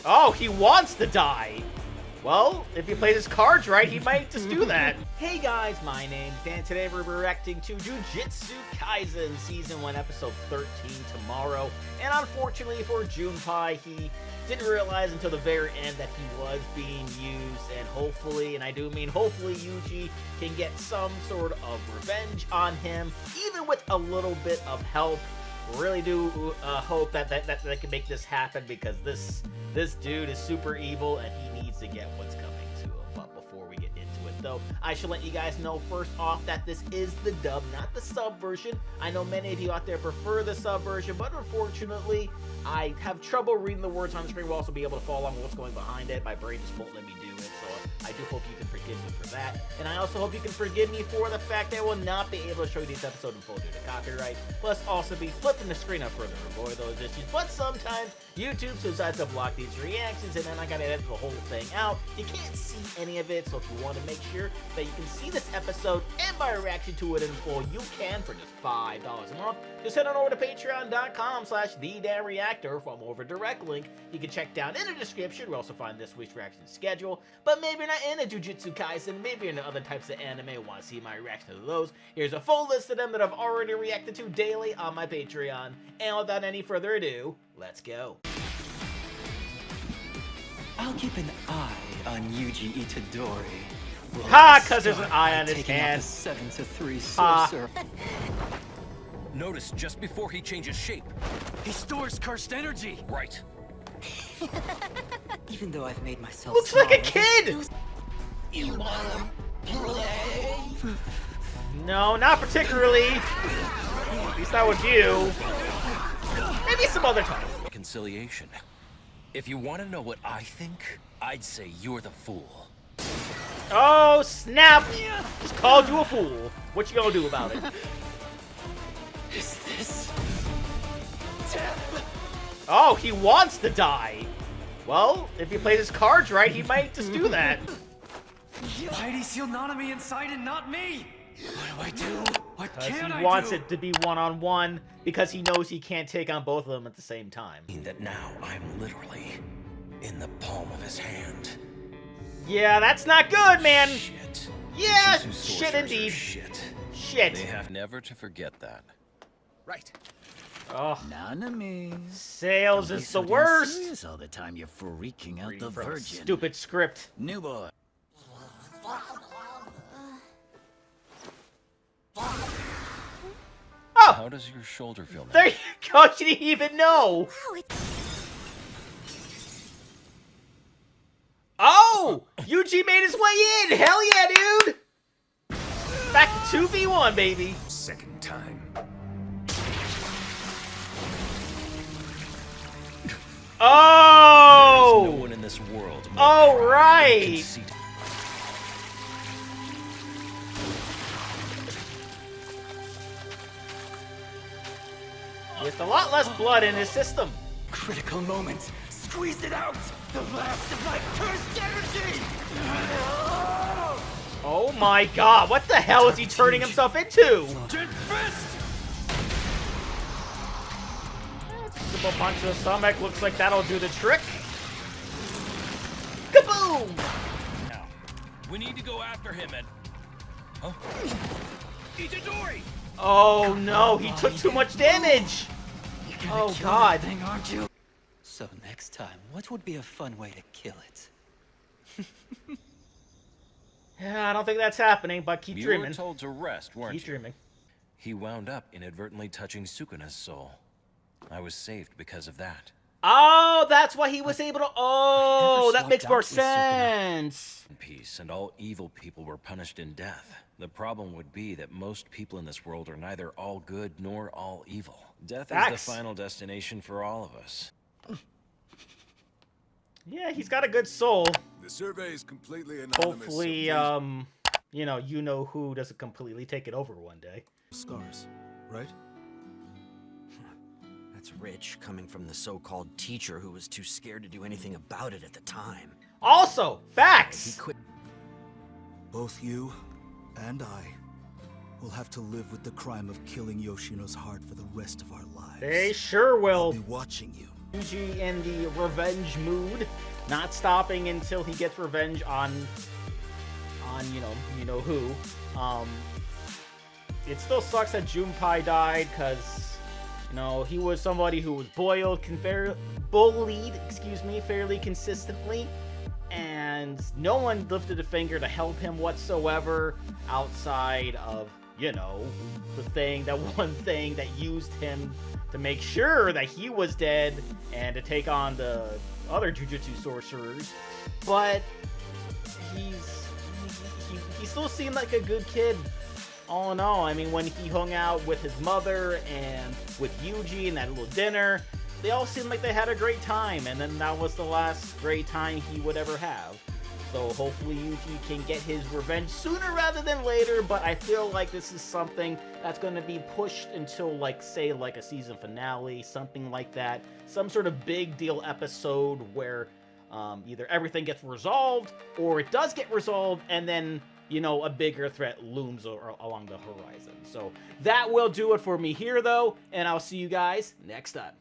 Oh, he wants to die. Well, if he plays his cards right, he might just do that. Hey guys, my name's Dan. Today we're reacting to Jujutsu Kaisen Season 1, Episode 13 tomorrow. And unfortunately for Junpei, he didn't realize until the very end that he was being used. And hopefully, and I do mean hopefully, Yuji can get some sort of revenge on him, even with a little bit of help. Really do hope that they can make this happen, because this dude is super evil and he needs to get what's coming to him. But before we get into it though, I should let you guys know first off that this is the dub, not the sub version. I know many of you out there prefer the sub version, but unfortunately I have trouble reading the words on the screen. We'll also be able to follow along with what's going behind it. My brain just won't let me do it, so I do hope you can forgive me for that. And I also hope you can forgive me for the fact that I will not be able to show you these episodes in full due to copyright, plus also be flipping the screen up further to avoid those issues. But sometimes YouTube decides to block these reactions, and then I gotta edit the whole thing out. You can't see any of it, so if you want to make sure that you can see this episode and my reaction to it in full, you can for just $5 a month. Just head on over to patreon.com/TheDanReactor for more of a direct link. You can check down in the description. We'll also find this week's reaction schedule. But maybe you're not into Jujutsu Kaisen, maybe you're into other types of anime and want to see my reaction to those. Here's a full list of them that I've already reacted to daily on my Patreon. And without any further ado, let's go. I'll keep an eye on Yuji Itadori. Ha! Cause there's an eye on his hand. 7-3 sorcerer. Notice just before he changes shape. He stores cursed energy. Right. Even though I've made myself Looks like a kid! You wanna play? No, not particularly. At least not with you. Maybe some other time. Reconciliation. If you want to know what I think, I'd say you're the fool. Oh, snap! Just called you a fool. What you gonna do about it? Is this? Oh, he wants to die. Well, if he plays his cards right, he might just do that. Why did he seal Nanami inside and not me? What do I do? What can I do? He wants it to be one-on-one because he knows he can't take on both of them at the same time. That now I'm literally in the palm of his hand. Yeah, that's not good, man. Shit. Yeah, Jujutsu shit indeed. Shit. Shit. They have never to forget that. Right. Oh, Nanami. sales is the worst. All the time you're freaking out the From a virgin. stupid script. New boy. Oh, How does your shoulder feel now? there you go. She didn't even know. Oh, Yuji made his way in. Hell yeah, dude. Back to 2v1, baby. Second time. Oh. There's no one in this world more Oh, proud and right. conceited. With a lot less blood in his system. Critical moment. Squeeze it out. The blast of my cursed energy. Oh my god, what the hell is he turning himself into? Jet fist. Simple punch to the stomach, looks like that'll do the trick. Kaboom! Now, we need to go after him and... Huh? Itadori! Oh no, he took too much damage! Oh god. Thing, aren't you? So next time, what would be a fun way to kill it? Yeah, I don't think that's happening, but keep You dreaming. were told to rest, weren't Keep you? dreaming. He wound up inadvertently touching Sukuna's soul. I was saved because of that. Oh, that's why he was able to... Oh, that swapped makes out more with Sukuna. sense. Peace, and all evil people were punished in death. The problem would be that most people in this world are neither all good nor all evil. Death is Facts. the final destination for all of us. Yeah, he's got a good soul. The survey is completely anonymous. Hopefully, so you know who doesn't completely take it over one day. scars, right? That's rich, coming from the so-called teacher who was too scared to do anything about it at the time. Also, facts! He quit. Both you and I will have to live with the crime of killing Yoshino's heart for the rest of our lives. They sure I'll will. be watching you Yuji in the revenge mood, not stopping until he gets revenge on you know who. It still sucks that Junpei died, because you know he was somebody who was bullied fairly consistently, and no one lifted a finger to help him whatsoever outside of, you know, that one thing that used him to make sure that he was dead and to take on the other Jujutsu sorcerers. But he still seemed like a good kid all in all. I mean, when he hung out with his mother and with Yuji and that little dinner, they all seemed like they had a great time, and then that was the last great time he would ever have. So hopefully Yuji can get his revenge sooner rather than later, but I feel like this is something that's going to be pushed until, like, say, like a season finale, something like that. Some sort of big deal episode where either everything gets resolved, or it does get resolved, and then, you know, a bigger threat looms along the horizon. So that will do it for me here, though, and I'll see you guys next time.